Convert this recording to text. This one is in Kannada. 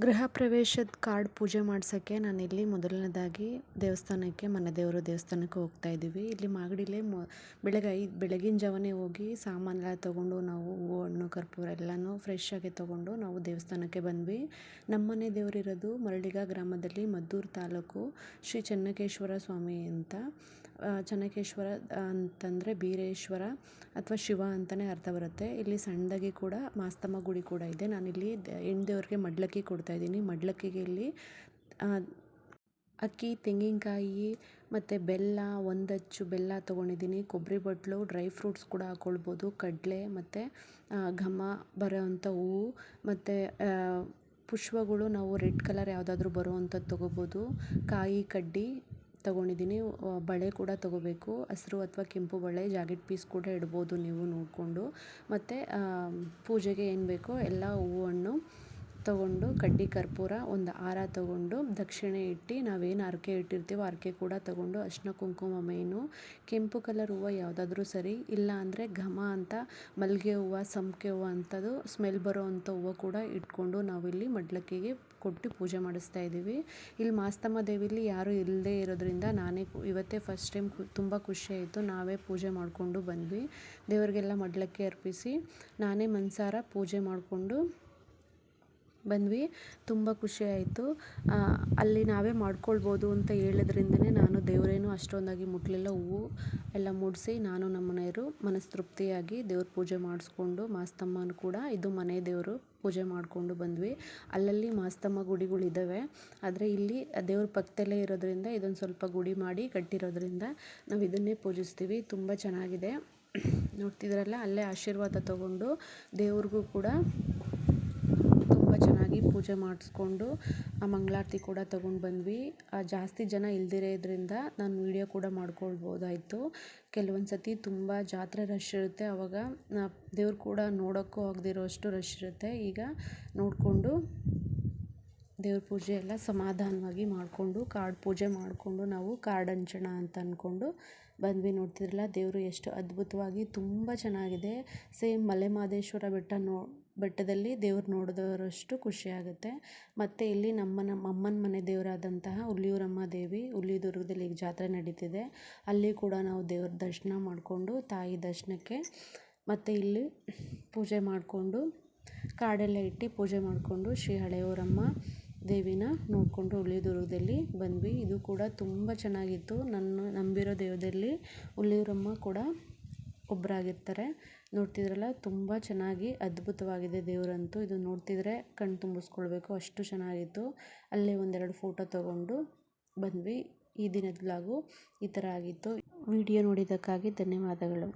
ಗೃಹ ಪ್ರವೇಶದ ಕಾರ್ಡ್ ಪೂಜೆ ಮಾಡ್ಸೋಕ್ಕೆ ನಾನಿಲ್ಲಿ ಮೊದಲನೇದಾಗಿ ದೇವಸ್ಥಾನಕ್ಕೆ ಮನೆ ದೇವರು ದೇವಸ್ಥಾನಕ್ಕೆ ಹೋಗ್ತಾ ಇದ್ದೀವಿ. ಇಲ್ಲಿ ಮಾಗಡಿಲೇ ಬೆಳಗಿನ ಜಾವನೇ ಹೋಗಿ ಸಾಮಾನೆಲ್ಲ ತೊಗೊಂಡು ನಾವು ಹೂವು ಹಣ್ಣು ಕರ್ಪೂರ ಎಲ್ಲನೂ ಫ್ರೆಶ್ ಆಗಿ ತೊಗೊಂಡು ನಾವು ದೇವಸ್ಥಾನಕ್ಕೆ ಬಂದ್ವಿ. ನಮ್ಮನೆ ದೇವರಿರೋದು ಮರಳಿಗ ಗ್ರಾಮದಲ್ಲಿ ಮದ್ದೂರು ತಾಲೂಕು ಶ್ರೀ ಚೆನ್ನಕೇಶ್ವರ ಸ್ವಾಮಿ ಅಂತ. ಚೆನ್ನಕೇಶ್ವರ ಅಂತಂದರೆ ಬೀರೇಶ್ವರ ಅಥವಾ ಶಿವ ಅಂತಲೇ ಅರ್ಥ ಬರುತ್ತೆ. ಇಲ್ಲಿ ಸಣ್ಣದಾಗಿ ಕೂಡ ಮಾಸ್ತಮ್ಮ ಗುಡಿ ಕೂಡ ಇದೆ. ನಾನಿಲ್ಲಿ ಹೆಣ್ಣು ದೇವ್ರಿಗೆ ಮಡ್ಲಕ್ಕಿ ಕೊಡ್ತಾ ಇದ್ದೀನಿ. ಮಡ್ಲಕ್ಕಿಗೆ ಇಲ್ಲಿ ಅಕ್ಕಿ, ತೆಂಗಿನಕಾಯಿ ಮತ್ತು ಬೆಲ್ಲ, ಒಂದಚ್ಚು ಬೆಲ್ಲ ತೊಗೊಂಡಿದ್ದೀನಿ. ಕೊಬ್ಬರಿ ಬಟ್ಲು, ಡ್ರೈ ಫ್ರೂಟ್ಸ್ ಕೂಡ ಹಾಕ್ಕೊಳ್ಬೋದು. ಕಡಲೆ ಮತ್ತು ಘಮ ಬರೋವಂಥ ಹೂವು ಮತ್ತು ಪುಷ್ಪಗಳು ನಾವು ರೆಡ್ ಕಲರ್ ಯಾವುದಾದ್ರೂ ಬರುವಂಥದ್ದು ತೊಗೋಬೋದು. ಕಾಯಿ ಕಡ್ಡಿ ತೊಗೊಂಡಿದ್ದೀನಿ. ಬಳೆ ಕೂಡ ತೊಗೋಬೇಕು. ಹಸಿರು ಅಥವಾ ಕೆಂಪು ಬಳೆ, ಜಾಕೆಟ್ ಪೀಸ್ ಕೂಡ ಇಡ್ಬೋದು ನೀವು ನೋಡಿಕೊಂಡು. ಮತ್ತು ಪೂಜೆಗೆ ಏನು ಬೇಕೋ ಎಲ್ಲ ಹೂವು ಹಣ್ಣು ತೊಗೊಂಡು, ಕಡ್ಡಿ ಕರ್ಪೂರ, ಒಂದು ಹಾರ ತೊಗೊಂಡು, ದಕ್ಷಿಣೆ ಇಟ್ಟು ನಾವೇನು ಹರಕೆ ಇಟ್ಟಿರ್ತೀವೋ ಹರಕೆ ಕೂಡ ತೊಗೊಂಡು, ಅರಿಶಿನ ಕುಂಕುಮ ಮೇಯ್ನು. ಕೆಂಪು ಕಲರ್ ಹೂವು ಯಾವುದಾದ್ರೂ ಸರಿ, ಇಲ್ಲ ಅಂದರೆ ಘಮ ಅಂತ ಮಲ್ಲಿಗೆ ಹೂವು, ಸಂಪಿಗೆ ಹೂವು ಅಂಥದ್ದು ಸ್ಮೆಲ್ ಬರೋ ಅಂಥ ಹೂವು ಕೂಡ ಇಟ್ಕೊಂಡು ನಾವಿಲ್ಲಿ ಮಡ್ಲಕ್ಕಿಗೆ ಕೊಟ್ಟು ಪೂಜೆ ಮಾಡಿಸ್ತಾ ಇದ್ದೀವಿ. ಇಲ್ಲಿ ಮಾಸ್ತಮ್ಮ ದೇವಿಲಿ ಯಾರೂ ಇಲ್ಲದೇ ಇರೋದ್ರಿಂದ ನಾನೇ ಇವತ್ತೇ ಫಸ್ಟ್ ಟೈಮ್ ತುಂಬ ಖುಷಿಯಾಯಿತು. ನಾವೇ ಪೂಜೆ ಮಾಡಿಕೊಂಡು ಬಂದ್ವಿ. ದೇವರಿಗೆಲ್ಲ ಮಡ್ಲಕ್ಕಿ ಅರ್ಪಿಸಿ ನಾನೇ ಮನಸಾರ ಪೂಜೆ ಮಾಡಿಕೊಂಡು ಬಂದ್ವಿ. ತುಂಬ ಖುಷಿಯಾಯಿತು. ಅಲ್ಲಿ ನಾವೇ ಮಾಡ್ಕೊಳ್ಬೋದು ಅಂತ ಹೇಳಿದ್ರಿಂದನೇ ನಾನು ದೇವರೇನು ಅಷ್ಟೊಂದಾಗಿ ಮುಟ್ಟಲಿಲ್ಲ. ಹೂವು ಎಲ್ಲ ಮುಡಿಸಿ ನಾನು ನಮ್ಮ ಮನೆಯವರು ಮನಸ್ತೃಪ್ತಿಯಾಗಿ ದೇವ್ರ ಪೂಜೆ ಮಾಡಿಸ್ಕೊಂಡು, ಮಾಸ್ತಮ್ಮನ ಕೂಡ ಇದು ಮನೆ ದೇವರು ಪೂಜೆ ಮಾಡಿಕೊಂಡು ಬಂದ್ವಿ. ಅಲ್ಲಲ್ಲಿ ಮಾಸ್ತಮ್ಮ ಗುಡಿಗಳಿದ್ದಾವೆ. ಆದರೆ ಇಲ್ಲಿ ದೇವ್ರ ಪಕ್ಕದಲ್ಲೇ ಇರೋದ್ರಿಂದ ಇದೊಂದು ಸ್ವಲ್ಪ ಗುಡಿ ಮಾಡಿ ಕಟ್ಟಿರೋದ್ರಿಂದ ನಾವು ಇದನ್ನೇ ಪೂಜಿಸ್ತೀವಿ. ತುಂಬ ಚೆನ್ನಾಗಿದೆ. ನೋಡ್ತಿದ್ರಲ್ಲ, ಅಲ್ಲೇ ಆಶೀರ್ವಾದ ತಗೊಂಡು ದೇವ್ರಿಗೂ ಕೂಡ ತುಂಬ ಚೆನ್ನಾಗಿ ಪೂಜೆ ಮಾಡಿಸ್ಕೊಂಡು ಮಂಗಳಾರತಿ ಕೂಡ ತೊಗೊಂಡು ಬಂದ್ವಿ. ಜಾಸ್ತಿ ಜನ ಇಲ್ದಿರೋದ್ರಿಂದ ನಾನು ವೀಡಿಯೋ ಕೂಡ ಮಾಡ್ಕೊಳ್ಬೋದಾಯಿತು. ಕೆಲವೊಂದು ಸತಿ ತುಂಬ ಜಾತ್ರೆ ರಶ್ ಇರುತ್ತೆ. ಆವಾಗ ದೇವ್ರು ಕೂಡ ನೋಡೋಕ್ಕೂ ಆಗದಿರೋ ಅಷ್ಟು ರಶ್ ಇರುತ್ತೆ. ಈಗ ನೋಡಿಕೊಂಡು ದೇವ್ರ ಪೂಜೆ ಎಲ್ಲ ಸಮಾಧಾನವಾಗಿ ಮಾಡಿಕೊಂಡು ಕಾರ್ಡ್ ಪೂಜೆ ಮಾಡಿಕೊಂಡು ನಾವು ಕಾರ್ಡ್ ಹಂಚೋಣ ಅಂತ ಅಂದ್ಕೊಂಡು ಬಂದ್ವಿ. ನೋಡ್ತಿದ್ರಲ್ಲ, ದೇವರು ಎಷ್ಟು ಅದ್ಭುತವಾಗಿ ತುಂಬ ಚೆನ್ನಾಗಿದೆ. ಸೇಮ್ ಮಲೆ ಮಹದೇಶ್ವರ ಬೆಟ್ಟದಲ್ಲಿ ದೇವ್ರು ನೋಡಿದವರಷ್ಟು ಖುಷಿಯಾಗುತ್ತೆ. ಮತ್ತು ಇಲ್ಲಿ ನಮ್ಮ ಅಮ್ಮನ ಮನೆ ದೇವರಾದಂತಹ ಹುಲಿಯೂರಮ್ಮ ದೇವಿ, ಹುಲಿದುರ್ಗದಲ್ಲಿ ಈಗ ಜಾತ್ರೆ ನಡೀತಿದೆ. ಅಲ್ಲಿ ಕೂಡ ನಾವು ದೇವ್ರ ದರ್ಶನ ಮಾಡಿಕೊಂಡು ತಾಯಿ ದರ್ಶನಕ್ಕೆ ಮತ್ತು ಇಲ್ಲಿ ಪೂಜೆ ಮಾಡಿಕೊಂಡು ಕಾರ್ಡೆಲ್ಲ ಇಟ್ಟು ಪೂಜೆ ಮಾಡಿಕೊಂಡು ಶ್ರೀ ಹಳೆಯೂರಮ್ಮ ದೇವಿನ ನೋಡಿಕೊಂಡು ಹುಲಿದುರ್ಗದಲ್ಲಿ ಬಂದ್ವಿ. ಇದು ಕೂಡ ತುಂಬ ಚೆನ್ನಾಗಿತ್ತು. ನನ್ನ ನಂಬಿರೋ ದೇವದಲ್ಲಿ ಹುಲಿಯೂರಮ್ಮ ಕೂಡ ಒಬ್ಬರಾಗಿರ್ತಾರೆ. ನೋಡ್ತಿದ್ರಲ್ಲ, ತುಂಬ ಚೆನ್ನಾಗಿ ಅದ್ಭುತವಾಗಿದೆ ದೇವರಂತೂ. ಇದು ನೋಡ್ತಿದ್ರೆ ಕಣ್ಣು ತುಂಬಿಸ್ಕೊಳ್ಬೇಕು, ಅಷ್ಟು ಚೆನ್ನಾಗಿತ್ತು. ಅಲ್ಲೇ ಒಂದೆರಡು ಫೋಟೋ ತೊಗೊಂಡು ಬಂದ್ವಿ. ಈ ದಿನದ ವ್ಲಾಗು ಈ ಥರ ಆಗಿತ್ತು. ವಿಡಿಯೋ ನೋಡಿದ್ದಕ್ಕಾಗಿ ಧನ್ಯವಾದಗಳು.